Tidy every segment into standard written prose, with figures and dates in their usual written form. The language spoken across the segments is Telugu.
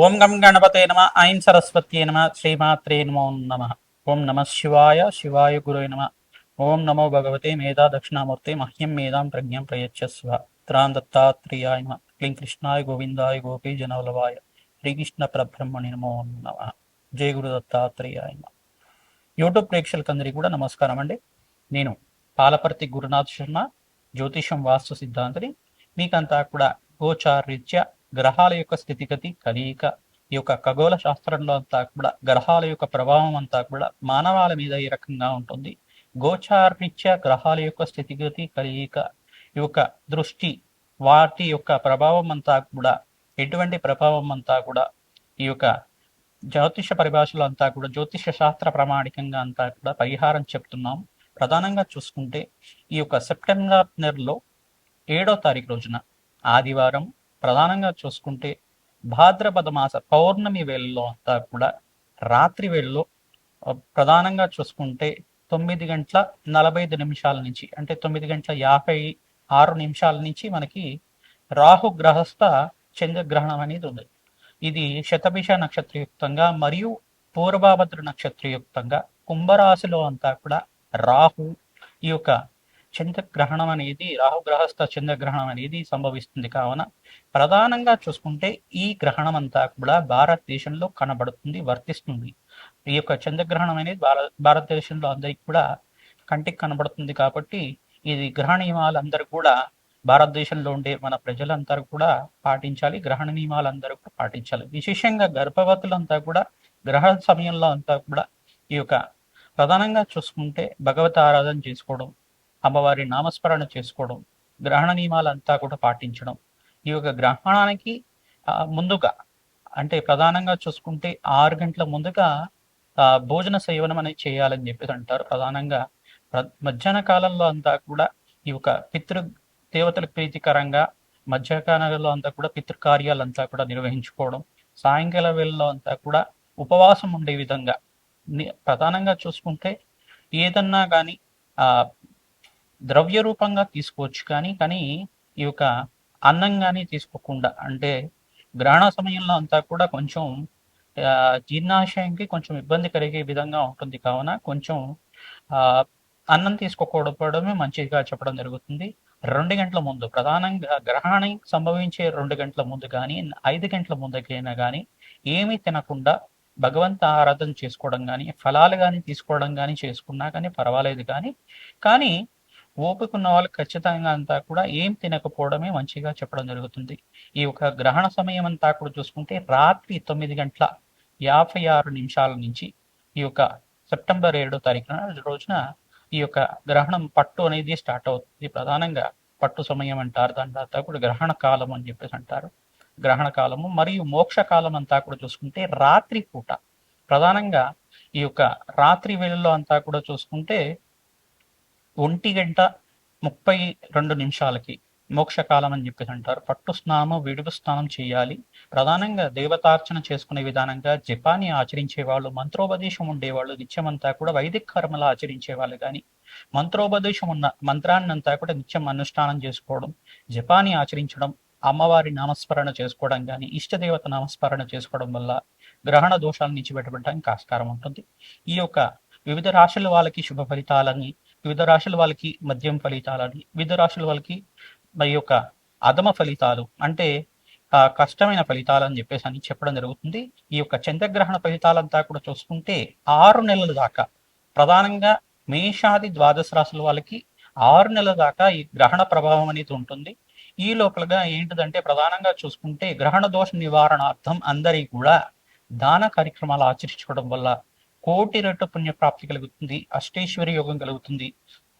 ఓం గం గణపతే నమ ఐం సరస్వత్యే నమ శ్రీమాత్రే నమో నమ. ఓం నమ శివాయ శివాయ గురువే నమ. ఓం నమో భగవతే మేధా దక్షిణామూర్తే మహ్యం మేధాం ప్రజ్ఞం ప్రయచ్చస్వ. త్రాం దత్తాత్రేయాయ నమ. క్లీం కృష్ణాయ గోవిందాయ గోపీ జనవల్లభాయ శ్రీకృష్ణ పరబ్రహ్మణి నమో నమ. జయ గురు దత్తాత్రేయాయ నమ. యూట్యూబ్ ప్రేక్షకులందరికీ కూడా నమస్కారం అండి. నేను పాలపర్తి గురునాథ్ శర్మ, జ్యోతిషం వాస్తు సిద్ధాంతిని. మీకంతా కూడా గోచారీత్యా గ్రహాల యొక్క స్థితిగతి కలయిక, ఈ యొక్క ఖగోళ శాస్త్రంలో అంతా కూడా గ్రహాల యొక్క ప్రభావం అంతా కూడా మానవాళి మీద ఈ రకంగా ఉంటుంది. గోచారీత్యా గ్రహాల యొక్క స్థితిగతి కలయిక, ఈ యొక్క దృష్టి, వాటి యొక్క ప్రభావం అంతా కూడా ఎటువంటి ప్రభావం అంతా కూడా ఈ యొక్క జ్యోతిష పరిభాషలో అంతా కూడా జ్యోతిష శాస్త్ర ప్రామాణికంగా అంతా కూడా పరిహారం చెప్తున్నాం. ప్రధానంగా చూసుకుంటే ఈ యొక్క సెప్టెంబర్ నెలలో 7వ తారీఖు రోజున ఆదివారం, ప్రధానంగా చూసుకుంటే భాద్రపద మాస పౌర్ణమి వేళల్లో అంతా కూడా రాత్రి వేళల్లో ప్రధానంగా చూసుకుంటే 9:45 నుంచి, అంటే 9:56 నుంచి మనకి రాహు గ్రహస్థ చంద్రగ్రహణం అనేది ఉంది. ఇది శతభిష నక్షత్రయుక్తంగా మరియు పూర్వభద్ర నక్షత్రయుక్తంగా కుంభరాశిలో అంతా కూడా రాహు ఈ యొక్క చంద్రగ్రహణం అనేది, రాహుగ్రహస్థ చంద్రగ్రహణం అనేది సంభవిస్తుంది. కావున ప్రధానంగా చూసుకుంటే ఈ గ్రహణం అంతా కూడా భారతదేశంలో కనబడుతుంది, వర్తిస్తుంది. ఈ యొక్క చంద్రగ్రహణం అనేది భారతదేశంలో అందరికి కూడా కంటికి కనబడుతుంది. కాబట్టి ఇది గ్రహణ నియమాలు అందరూ కూడా భారతదేశంలో ఉండే మన ప్రజలందరూ కూడా పాటించాలి. గ్రహణ నియమాలు అందరూ కూడా పాటించాలి. విశేషంగా గర్భవతులంతా కూడా గ్రహణ సమయంలో అంతా కూడా ఈ యొక్క ప్రధానంగా చూసుకుంటే భగవత ఆరాధన చేసుకోవడం, అమ్మవారి నామస్మరణ చేసుకోవడం, గ్రహణ నియమాలంతా కూడా పాటించడం. ఈ యొక్క గ్రహణానికి ముందుగా, అంటే ప్రధానంగా చూసుకుంటే 6 గంటల ముందుగా భోజన సేవనం అనేది చేయాలని చెప్పేసి అంటారు. ప్రధానంగా మధ్యాహ్న కాలంలో అంతా కూడా ఈ యొక్క దేవతలకు ప్రీతికరంగా మధ్యాహ్నాలలో అంతా కూడా పితృకార్యాలంతా కూడా నిర్వహించుకోవడం, సాయంకాల వేళల్లో అంతా కూడా ఉపవాసం ఉండే విధంగా ప్రధానంగా చూసుకుంటే ఏదన్నా కానీ ద్రవ్య రూపంగా తీసుకోవచ్చు. కానీ ఈ యొక్క అన్నం కానీ తీసుకోకుండా, అంటే గ్రహణ సమయంలో అంతా కూడా కొంచెం జీర్ణాశయంకి కొంచెం ఇబ్బంది కలిగే విధంగా ఉంటుంది. కావున కొంచెం అన్నం తీసుకోకపోవడమే మంచిగా చెప్పడం జరుగుతుంది. 2 గంటల ముందు, ప్రధానంగా గ్రహణం సంభవించే 2 గంటల ముందు కానీ 5 గంటల ముందుకైనా కానీ ఏమీ తినకుండా భగవంత ఆరాధన చేసుకోవడం కానీ, ఫలాలు కానీ తీసుకోవడం కానీ చేసుకున్నా కానీ పర్వాలేదు. కానీ ఓపిక ఉన్న వాళ్ళు ఖచ్చితంగా అంతా కూడా ఏం తినకపోవడమే మంచిగా చెప్పడం జరుగుతుంది. ఈ యొక్క గ్రహణ సమయం అంతా కూడా చూసుకుంటే రాత్రి 9:56 నుంచి ఈ యొక్క సెప్టెంబర్ 7వ తారీఖున రోజున ఈ యొక్క గ్రహణం పట్టు అనేది స్టార్ట్ అవుతుంది. ప్రధానంగా పట్టు సమయం అంటారు. దాని తర్వాత కూడా గ్రహణ కాలం అని చెప్పేసి అంటారు. గ్రహణ కాలము మరియు మోక్ష కాలం అంతా కూడా చూసుకుంటే రాత్రి పూట, ప్రధానంగా ఈ యొక్క రాత్రి వేళల్లో అంతా కూడా చూసుకుంటే 1:32 మోక్షకాలం అని చెప్పేసి అంటారు. పట్టు స్నానము, విడుపు స్నానం చేయాలి. ప్రధానంగా దేవతార్చన చేసుకునే విధానంగా జపాన్ని ఆచరించే వాళ్ళు, మంత్రోపదేశం ఉండేవాళ్ళు నిత్యమంతా కూడా వైదిక కర్మలు ఆచరించే వాళ్ళు కానీ, మంత్రోపదేశం ఉన్న మంత్రాన్ని అంతా కూడా నిత్యం అనుష్ఠానం చేసుకోవడం, జపాన్ని ఆచరించడం, అమ్మవారి నామస్మరణ చేసుకోవడం కానీ, ఇష్టదేవత నామస్మరణ చేసుకోవడం వల్ల గ్రహణ దోషాల నుంచి బయటపడడానికి ఆస్కారం ఉంటుంది. ఈ యొక్క వివిధ రాశుల వాళ్ళకి శుభ ఫలితాలని, వివిధ రాశుల వాళ్ళకి మద్యం ఫలితాలని, వివిధ రాశుల వాళ్ళకి మరి యొక్క అధమ ఫలితాలు, అంటే కష్టమైన ఫలితాలు అని చెప్పేసి అని చెప్పడం జరుగుతుంది. ఈ యొక్క చంద్రగ్రహణ ఫలితాలంతా కూడా చూసుకుంటే 6 నెలల దాకా, ప్రధానంగా మేషాది ద్వాదశ రాశుల వాళ్ళకి 6 నెలల దాకా ఈ గ్రహణ ప్రభావం అనేది ఉంటుంది. ఈ లోపలగా ఏంటిదంటే ప్రధానంగా చూసుకుంటే గ్రహణ దోష నివారణార్థం అందరి కూడా దాన కార్యక్రమాలు ఆచరించుకోవడం వల్ల కోటి రెట్టు పుణ్యప్రాప్తి కలుగుతుంది, అష్టేశ్వరి యోగం కలుగుతుంది,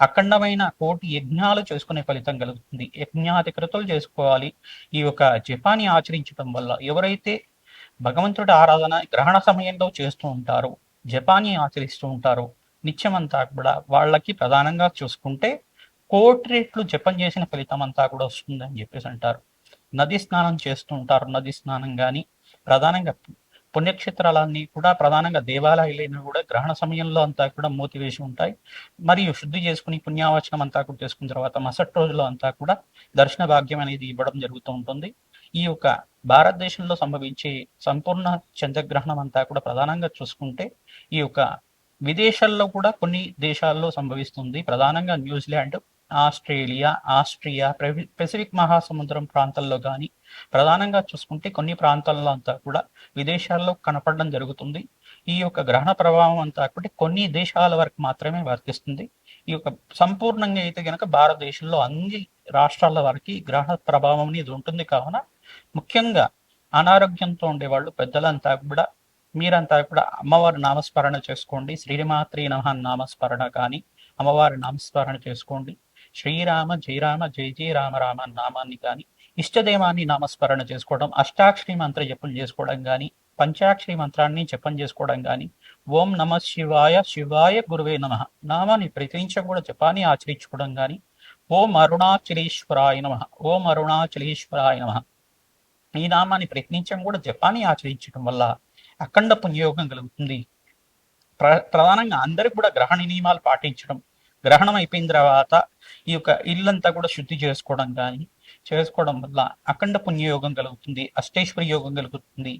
అఖండమైన కోటి యజ్ఞాలు చేసుకునే ఫలితం కలుగుతుంది. యజ్ఞాధికృతులు చేసుకోవాలి. ఈ యొక్క జపాన్ని ఆచరించడం వల్ల ఎవరైతే భగవంతుడి ఆరాధన గ్రహణ సమయంలో చేస్తూ ఉంటారో, జపాన్ని ఆచరిస్తూ ఉంటారో, నిత్యమంతా కూడా వాళ్ళకి ప్రధానంగా చూసుకుంటే కోటి రెట్లు జపం చేసిన ఫలితం అంతా కూడా వస్తుందని చెప్పేసి అంటారు. నది స్నానం చేస్తూ ఉంటారు. నది స్నానం కానీ, ప్రధానంగా పుణ్యక్షేత్రాలన్నీ కూడా ప్రధానంగా దేవాలయాలైనా కూడా గ్రహణ సమయంలో అంతా కూడా మూతివేసి ఉంటాయి. మరియు శుద్ధి చేసుకుని పుణ్యావచనం అంతా కూడా చేసుకున్న తర్వాత మరుసటి రోజులో అంతా కూడా దర్శన భాగ్యం అనేది ఇవ్వడం జరుగుతూ ఉంటుంది. ఈ యొక్క భారతదేశంలో సంభవించే సంపూర్ణ చంద్రగ్రహణం అంతా కూడా ప్రధానంగా చూసుకుంటే ఈ యొక్క విదేశాల్లో కూడా కొన్ని దేశాల్లో సంభవిస్తుంది. ప్రధానంగా న్యూజిలాండ్, ఆస్ట్రేలియా, ఆస్ట్రియా, పెసిఫిక్ మహాసముద్రం ప్రాంతాల్లో కానీ ప్రధానంగా చూసుకుంటే కొన్ని ప్రాంతాల్లో అంతా కూడా విదేశాల్లో కనపడడం జరుగుతుంది. ఈ యొక్క గ్రహణ ప్రభావం అంతా కూడా కొన్ని దేశాల వరకు మాత్రమే వర్తిస్తుంది. ఈ యొక్క సంపూర్ణంగా అయితే కనుక భారతదేశంలో అన్ని రాష్ట్రాల వరకు గ్రహణ ప్రభావం అనేది ఉంటుంది. కావున ముఖ్యంగా అనారోగ్యంతో ఉండేవాళ్ళు పెద్దలంతా కూడా మీరంతా కూడా అమ్మవారి నామస్మరణ చేసుకోండి. శ్రీమాత్రి నమః నామస్మరణ కానీ అమ్మవారి నామస్మరణ చేసుకోండి. శ్రీరామ జయ రామ జయ జయ రామ రామ నామాన్ని కానీ ఇష్టదేవాన్ని నామస్మరణ చేసుకోవడం, అష్టాక్షరి మంత్ర జపం చేసుకోవడం కానీ పంచాక్షరి మంత్రాన్ని జపం చేసుకోవడం కానీ ఓం నమ శివాయ శివాయ గురువే నమ నామాన్ని ప్రతినిత్యం కూడా జపాన్ని ఆచరించుకోవడం కానీ ఓం అరుణాచలేశ్వరాయ నమ ఓం అరుణాచలేశ్వరాయ నమ ఈ నామాన్ని ప్రతినిత్యం కూడా జపాన్ని ఆచరించడం వల్ల అఖండ పుణ్యయోగం కలుగుతుంది. ప్రధానంగా అందరికి కూడా గ్రహణ నియమాలు పాటించడం, గ్రహణం అయిపోయిన తర్వాత ఈ యొక్క ఇల్లంతా కూడా శుద్ధి చేసుకోవడం వల్ల అఖండ పుణ్యయోగం కలుగుతుంది, అష్టేశ్వరి యోగం కలుగుతుంది,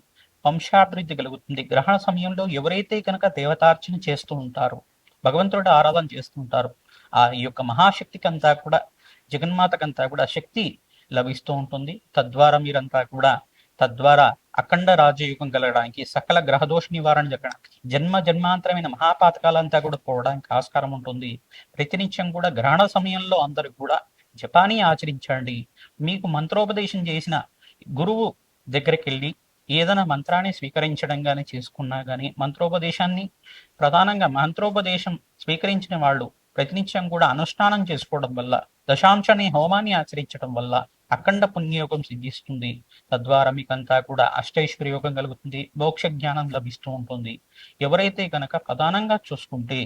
వంశాభివృద్ధి కలుగుతుంది. గ్రహణ సమయంలో ఎవరైతే కనుక దేవతార్చన చేస్తూ ఉంటారో, భగవంతుడి ఆరాధన చేస్తూ ఉంటారో ఆ యొక్క మహాశక్తికి అంతా కూడా జగన్మాతకంతా కూడా శక్తి లభిస్తూ ఉంటుంది. తద్వారా అఖండ రాజయోగం కలగడానికి, సకల గ్రహదోష నివారణ జరగడానికి, జన్మాంతరమైన మహాపాతకాలంతా కూడా పోవడానికి ఆస్కారం ఉంటుంది. ప్రతినిత్యం కూడా గ్రహణ సమయంలో అందరూ కూడా జపాన్ని ఆచరించండి. మీకు మంత్రోపదేశం చేసిన గురువు దగ్గరికి వెళ్ళి ఏదైనా మంత్రాన్ని స్వీకరించడం కానీ చేసుకున్నా కానీ మంత్రోపదేశం స్వీకరించిన వాళ్ళు ప్రతినిత్యం కూడా అనుష్ఠానం చేసుకోవడం వల్ల, దశాంశని హోమాన్ని ఆచరించడం వల్ల అఖండ పుణ్యయోగం సిద్ధిస్తుంది. తద్వారా మీకంతా కూడా అష్టైశ్వర్య యోగం కలుగుతుంది, మోక్ష జ్ఞానం లభిస్తూ ఉంటుంది. ఎవరైతే కనుక ప్రధానంగా చూసుకుంటే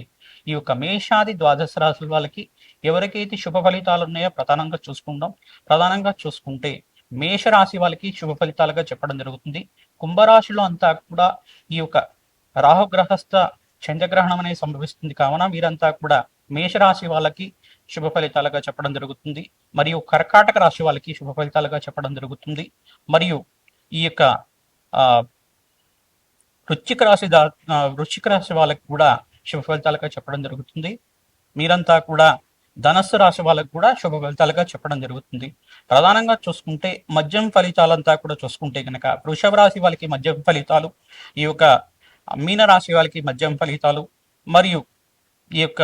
ఈ యొక్క మేషాది ద్వాదశ రాశుల వాళ్ళకి ఎవరికైతే శుభ ఫలితాలు ఉన్నాయో ప్రధానంగా చూసుకుంటే మేషరాశి వాళ్ళకి శుభ ఫలితాలుగా చెప్పడం జరుగుతుంది. కుంభరాశిలో అంతా కూడా ఈ యొక్క రాహుగ్రహస్థ చంద్రగ్రహణం అనేది సంభవిస్తుంది. కావున వీరంతా కూడా మేషరాశి వాళ్ళకి శుభ ఫలితాలుగా చెప్పడం జరుగుతుంది. మరియు కర్కాటక రాశి వాళ్ళకి శుభ ఫలితాలుగా చెప్పడం జరుగుతుంది. మరియు ఈ యొక్క వృశ్చిక రాశి వాళ్ళకి కూడా శుభ ఫలితాలుగా చెప్పడం జరుగుతుంది. మీరంతా కూడా ధనస్సు రాశి వాళ్ళకు కూడా శుభ ఫలితాలుగా చెప్పడం జరుగుతుంది. ప్రధానంగా చూసుకుంటే మద్యం ఫలితాలంతా కూడా చూసుకుంటే కనుక వృషభ రాశి వాళ్ళకి మద్యం ఫలితాలు, ఈ యొక్క మీన రాశి వాళ్ళకి మద్యం ఫలితాలు, మరియు ఈ యొక్క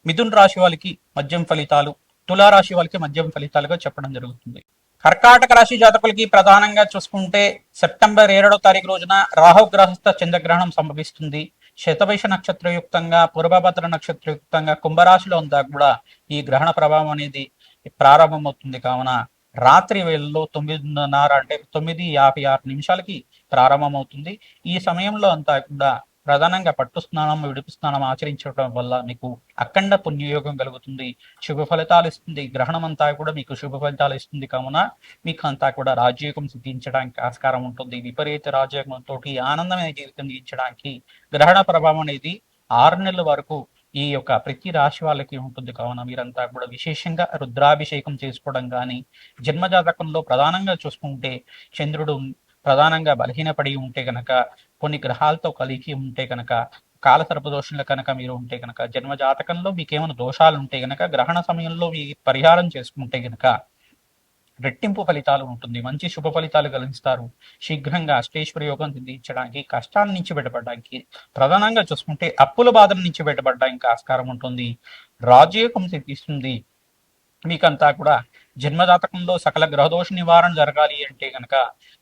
మిథున్ రాశి వాళ్ళకి మద్యం ఫలితాలు, తులారాశి వాళ్ళకి మద్యం ఫలితాలుగా చెప్పడం జరుగుతుంది. కర్కాటక రాశి జాతకులకి ప్రధానంగా చూసుకుంటే సెప్టెంబర్ 7వ తారీఖు రోజున రాహుగ్రహస్థ చంద్రగ్రహణం సంభవిస్తుంది. శతభిష నక్షత్రయుక్తంగా, పూర్వభద్ర నక్షత్రయుక్తంగా కుంభరాశిలో అంతా కూడా ఈ గ్రహణ ప్రభావం అనేది ప్రారంభమవుతుంది. కావున రాత్రి వేళల్లో 9:30 అంటే 9:56 ప్రారంభమవుతుంది. ఈ సమయంలో అంతా కూడా ప్రధానంగా పట్టు స్నానం, విడుపు స్నానం ఆచరించడం వల్ల మీకు అఖండ పుణ్యయోగం కలుగుతుంది, శుభ ఫలితాలు ఇస్తుంది. గ్రహణం అంతా కూడా మీకు శుభ ఫలితాలు ఇస్తుంది. కావున మీకు అంతా కూడా రాజయోగం సిద్ధించడానికి ఆస్కారం ఉంటుంది. విపరీత రాజయోగంతో ఆనందమైన జీవితం జీవించడానికి గ్రహణ ప్రభావం అనేది 6 నెలల వరకు ఈ యొక్క ప్రతి రాశి వాళ్ళకి ఉంటుంది. కావున మీరంతా కూడా విశేషంగా రుద్రాభిషేకం చేసుకోవడం కానీ, జన్మజాతకంలో ప్రధానంగా చూసుకుంటే చంద్రుడు ప్రధానంగా బలహీనపడి ఉంటే కనుక, కొన్ని గ్రహాలతో కలిగి ఉంటే కనుక, కాలసర్ప దోషంలో కనుక మీరు ఉంటే కనుక, జన్మ జాతకంలో మీకు ఏమైనా దోషాలు ఉంటే కనుక గ్రహణ సమయంలో మీ పరిహారం చేసుకుంటే కనుక రెట్టింపు ఫలితాలు ఉంటుంది, మంచి శుభ ఫలితాలు కలిగిస్తారు. శీఘ్రంగా అష్టేశ్వరి యోగం సిద్ధించడానికి, కష్టాల నుంచి బయటపడడానికి, ప్రధానంగా చూసుకుంటే అప్పుల బాధల నుంచి బయటపడడానికి ఆస్కారం ఉంటుంది. రాజయోగం సిద్ధిస్తుంది. మీకంతా కూడా జన్మజాతకంలో సకల గ్రహదోష నివారణ జరగాలి అంటే కనుక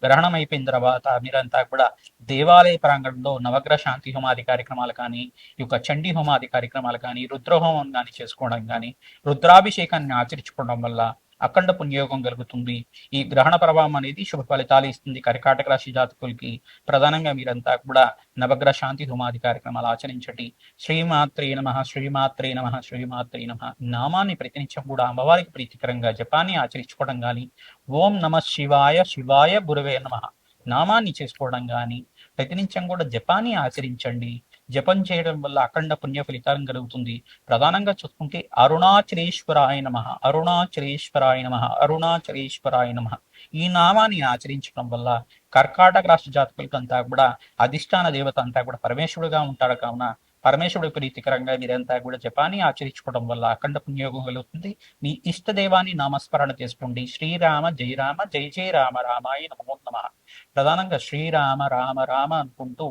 గ్రహణం అయిపోయిన తర్వాత మీరంతా కూడా దేవాలయ ప్రాంగణంలో నవగ్రహ శాంతి హోమాది కార్యక్రమాలు కానీ, ఈ యొక్క చండీ హోమాది కార్యక్రమాలు కానీ, రుద్రహోమం కానీ చేసుకోవడం కానీ, రుద్రాభిషేకాన్ని ఆచరించుకోవడం వల్ల అఖండ పుణ్యయోగం కలుగుతుంది. ఈ గ్రహణ ప్రభావం అనేది శుభ ఫలితాలు ఇస్తుంది. కర్కాటక రాశి జాతకులకి ప్రధానంగా మీరంతా కూడా నవగ్రహ శాంతి హోమాది కార్యక్రమాలు ఆచరించండి. శ్రీమాత్రే నమః, శ్రీమాత్రే నమః, శ్రీమాత్రే నమః నామాన్ని ప్రతినిత్యం కూడా అమ్మవారికి ప్రీతికరంగా జపాన్ని ఆచరించుకోవడం కానీ, ఓం నమ శివాయ శివాయ గురవే నమః నామాన్ని చేసుకోవడం కానీ, ప్రతినిత్యం కూడా జపాన్ని ఆచరించండి. జపం చేయడం వల్ల అఖండ పుణ్య ఫలితం కలుగుతుంది. ప్రధానంగా చూసుకుంటే అరుణాచలేశ్వరాయ నమః, అరుణాచలేశ్వరాయ నమః, అరుణాచలేశ్వరాయ నమః ఈ నామాన్ని ఆచరించడం వల్ల కర్కాటక రాష్ట్ర జాతకులకంతా కూడా అధిష్టాన దేవత అంతా కూడా పరమేశ్వరుడుగా ఉంటాడు కావున పరమేశ్వరుడి ప్రీతికరంగా మీరంతా కూడా జపాన్ని ఆచరించుకోవడం వల్ల అఖండ పుణ్యోగం కలుగుతుంది. మీ ఇష్ట దేవాన్ని నామస్మరణ చేసుకోండి. శ్రీరామ జై రామ జై జై రామ రామాయ నమో నమః. ప్రధానంగా శ్రీరామ రామ రామ అనుకుంటూ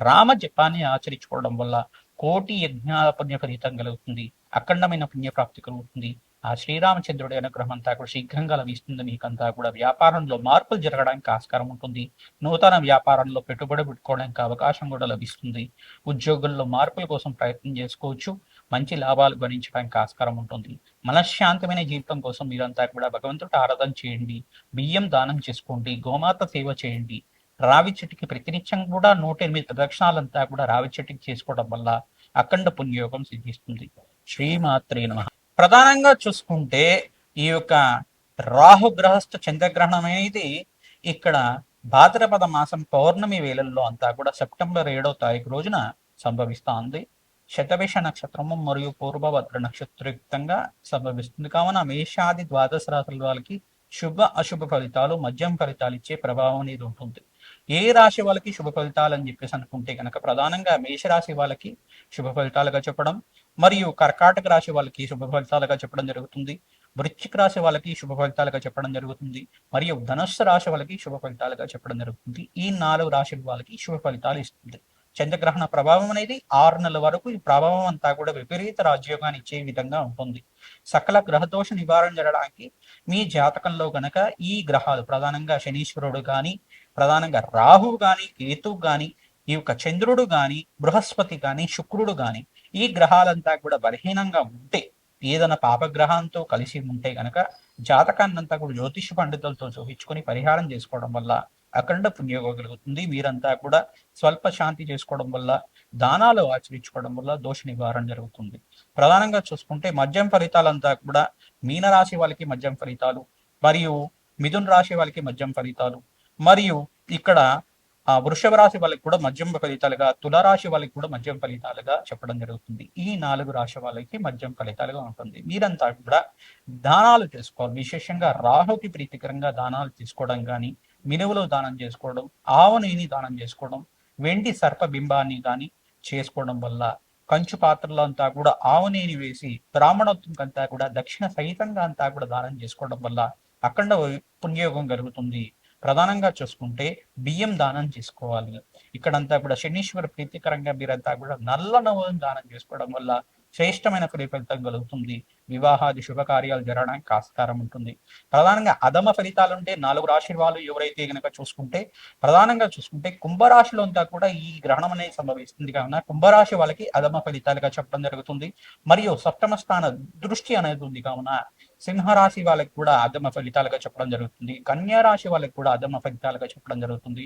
రామ జపాన్ని ఆచరించుకోవడం వల్ల కోటి యజ్ఞాల పుణ్య ఫలితం కలుగుతుంది. అఖండమైన పుణ్యప్రాప్తి కలుగుతుంది. ఆ శ్రీరామచంద్రుడి అనుగ్రహం అంతా కూడా శీఘ్రంగా లభిస్తుంది. మీకంతా కూడా వ్యాపారంలో మార్పులు జరగడానికి ఆస్కారం ఉంటుంది. నూతన వ్యాపారంలో పెట్టుబడి పెట్టుకోవడానికి అవకాశం కూడా లభిస్తుంది. ఉద్యోగుల్లో మార్పుల కోసం ప్రయత్నం చేసుకోవచ్చు. మంచి లాభాలు గణించడానికి ఆస్కారం ఉంటుంది. మనశ్శాంతమైన జీవితం కోసం మీరంతా కూడా భగవంతుడి ఆరాధన చేయండి. బియ్యం దానం చేసుకోండి. గోమాత సేవ చేయండి. రావి చెట్టుకి ప్రతినిత్యం కూడా 108 ప్రదక్షిణాలంతా కూడా రావి చెట్టుకి చేసుకోవడం వల్ల అఖండ పుణ్యయోగం సిద్ధిస్తుంది. శ్రీమాత్రే నమః. ప్రధానంగా చూసుకుంటే ఈ యొక్క రాహు గ్రహస్థ చంద్రగ్రహణం అనేది ఇక్కడ భాద్రపద మాసం పౌర్ణమి వేళల్లో అంతా కూడా సెప్టెంబర్ 7వ తారీఖు రోజున సంభవిస్తోంది. శతభిష నక్షత్రము మరియు పూర్వభద్ర నక్షత్రయుక్తంగా సంభవిస్తుంది. కావున మేషాది ద్వాదశ రాశుల వాళ్ళకి శుభ అశుభ ఫలితాలు మధ్యం ఫలితాలు ఇచ్చే ప్రభావం అనేది ఉంటుంది. ఏ రాశి వాళ్ళకి శుభ ఫలితాలు అని చెప్పేసి అనుకుంటే కనుక ప్రధానంగా మేషరాశి వాళ్ళకి శుభ ఫలితాలుగా చెప్పడం, మరియు కర్కాటక రాశి వాళ్ళకి శుభ ఫలితాలుగా చెప్పడం జరుగుతుంది. వృశ్చిక రాశి వాళ్ళకి శుభ ఫలితాలుగా చెప్పడం జరుగుతుంది. మరియు ధనుస్సు రాశి వాళ్ళకి శుభ ఫలితాలుగా చెప్పడం జరుగుతుంది. ఈ 4 రాశుల వాళ్ళకి శుభ ఫలితాలు ఇస్తుంది. చంద్రగ్రహణ ప్రభావం అనేది 6 నెలల వరకు ఈ ప్రభావం అంతా కూడా విపరీత రాజ్యోగాన్ని ఇచ్చే విధంగా ఉంటుంది. సకల గ్రహదోష నివారణ జరగడానికి మీ జాతకంలో గనక ఈ గ్రహాలు ప్రధానంగా శనీశ్వరుడు కానీ, ప్రధానంగా రాహువు కానీ, కేతువు కానీ, ఈ యొక్క చంద్రుడు కానీ, బృహస్పతి కానీ, శుక్రుడు కానీ ఈ గ్రహాలంతా కూడా బలహీనంగా ఉంటే, ఏదైనా పాపగ్రహంతో కలిసి ఉంటే గనక జాతకాన్నంతా కూడా జ్యోతిష పండితులతో చూపించుకొని పరిహారం చేసుకోవడం వల్ల అఖండ పుణ్యోగం కలుగుతుంది. మీరంతా కూడా స్వల్ప శాంతి చేసుకోవడం వల్ల, దానాలు ఆచరించుకోవడం వల్ల దోష నివారణ జరుగుతుంది. ప్రధానంగా చూసుకుంటే మద్యం ఫలితాలంతా కూడా మీనరాశి వాళ్ళకి మద్యం ఫలితాలు, మరియు మిథున రాశి వాళ్ళకి మద్యం ఫలితాలు, మరియు ఇక్కడ వృషభ రాశి వాళ్ళకి కూడా మద్యం ఫలితాలుగా, తులారాశి వాళ్ళకి కూడా మద్యం ఫలితాలుగా చెప్పడం జరుగుతుంది. ఈ 4 రాశి వాళ్ళకి మద్యం ఫలితాలుగా ఉంటుంది. మీరంతా కూడా దానాలు చేసుకోవాలి. విశేషంగా రాహుకి ప్రీతికరంగా దానాలు తీసుకోవడం కానీ, మినువులు దానం చేసుకోవడం, ఆవు నెయ్యిని దానం చేసుకోవడం, వెండి సర్పబింబాన్ని కానీ చేసుకోవడం వల్ల, కంచు పాత్రలో అంతా కూడా ఆవు నెయ్యిని వేసి బ్రాహ్మణోత్వం అంతా కూడా దక్షిణ సహితంగా అంతా కూడా దానం చేసుకోవడం వల్ల అఖండ పుణ్యయోగం కలుగుతుంది. ప్రధానంగా చూసుకుంటే బియ్యం దానం చేసుకోవాలి. ఇక్కడంతా కూడా శనీశ్వర ప్రీతికరంగా మీరంతా కూడా నల్ల నువ్వులను దానం చేసుకోవడం వల్ల శ్రేష్టమైన ఫలితం కలుగుతుంది. వివాహాది శుభకార్యాలు జరగడానికి ఆస్కారం ఉంటుంది. ప్రధానంగా అధమ ఫలితాలు ఉంటే 4 రాశి వాళ్ళు ఎవరైతే గనక చూసుకుంటే, ప్రధానంగా చూసుకుంటే కుంభరాశిలో అంతా కూడా ఈ గ్రహణం అనేది సంభవిస్తుంది. కావున కుంభరాశి వాళ్ళకి అధమ ఫలితాలుగా చెప్పడం జరుగుతుంది. మరియు సప్తమ స్థాన దృష్టి అనేది ఉంది కావున సింహరాశి వాళ్ళకి కూడా అధమ ఫలితాలుగా చెప్పడం జరుగుతుంది. కన్యా రాశి వాళ్ళకి కూడా అధమ ఫలితాలుగా చెప్పడం జరుగుతుంది.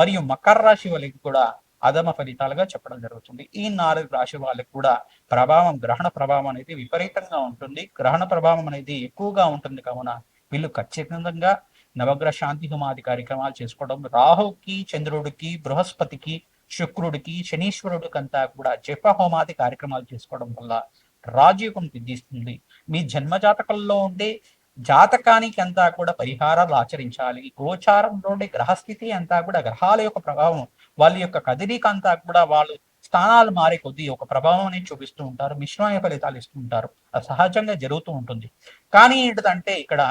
మరియు మకర రాశి వాళ్ళకి కూడా అధమ ఫలితాలుగా చెప్పడం జరుగుతుంది. ఈ 4 రాశి వాళ్ళకి కూడా ప్రభావం, గ్రహణ ప్రభావం అనేది విపరీతంగా ఉంటుంది. గ్రహణ ప్రభావం అనేది ఎక్కువగా ఉంటుంది కావున వీళ్ళు ఖచ్చితంగా నవగ్రహ శాంతి హోమాది కార్యక్రమాలు చేసుకోవడం, రాహుకి, చంద్రుడికి, బృహస్పతికి, శుక్రుడికి, శనీశ్వరుడికి అంతా కూడా జప హోమాది కార్యక్రమాలు చేసుకోవడం వల్ల రాజయోగం సిద్ధిస్తుంది. మీ జన్మజాతకంలో ఉండే జాతకానికి అంతా కూడా పరిహారాలు ఆచరించాలి. గోచారంలోని గ్రహస్థితి అంతా కూడా గ్రహాల యొక్క ప్రభావం, వాళ్ళ యొక్క కదలిక అంతా కూడా వాళ్ళు స్థానాలు మారే కొద్దీ ఒక ప్రభావం అనేది చూపిస్తూ ఉంటారు. మిశ్రమైన ఫలితాలు ఇస్తూ ఉంటారు. అది సహజంగా జరుగుతూ ఉంటుంది. కానీ ఏంటంటే ఇక్కడ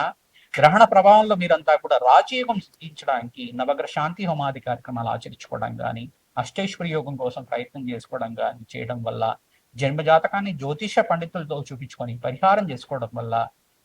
గ్రహణ ప్రభావంలో మీరంతా కూడా రాజయోగం సిద్ధించడానికి నవగ్రహ శాంతి హోమాది కార్యక్రమాలు ఆచరించుకోవడం కానీ, అష్టైశ్వర్య యోగం కోసం ప్రయత్నం చేసుకోవడం కానీ చేయడం వల్ల, జన్మజాతకాన్ని జ్యోతిష పండితులతో చూపించుకొని పరిహారం చేసుకోవడం వల్ల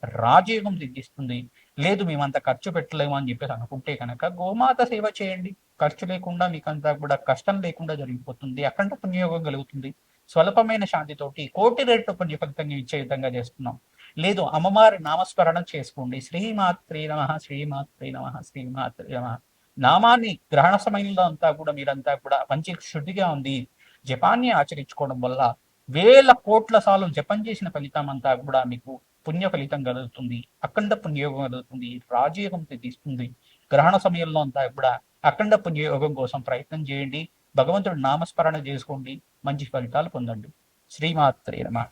రాజయోగం సిద్ధిస్తుంది. లేదు మేమంత ఖర్చు పెట్టలేము అని చెప్పేసి అనుకుంటే కనుక గోమాత సేవ చేయండి. ఖర్చు లేకుండా మీకంతా కూడా కష్టం లేకుండా జరిగిపోతుంది. అఖండ పుణ్యయోగం కలుగుతుంది. స్వల్పమైన శాంతితోటి కోటి రెట్లు పుణ్య ఫలితంగా ఇచ్చే విధంగా చేస్తున్నాం. లేదు అమ్మవారి నామస్మరణ చేసుకోండి. శ్రీమాత్రే నమః, శ్రీమాత్రే నమః, శ్రీమాత్రే నమః నామాన్ని గ్రహణ సమయంలో అంతా కూడా మీరంతా కూడా మంచి శుద్ధిగా ఉంది జపాన్ని ఆచరించుకోవడం వల్ల వేల కోట్ల సార్లు జపం చేసిన ఫలితం అంతా కూడా మీకు పుణ్య ఫలితం కలుగుతుంది. అఖండ పుణ్యయోగం కలుగుతుంది. రాజయోగం తీస్తుంది. గ్రహణ సమయంలో అంతా కూడా అఖండ పుణ్యయోగం కోసం ప్రయత్నం చేయండి. భగవంతుడు నామస్మరణ చేసుకోండి, మంచి ఫలితాలు పొందండి. శ్రీమాత్రే నమః.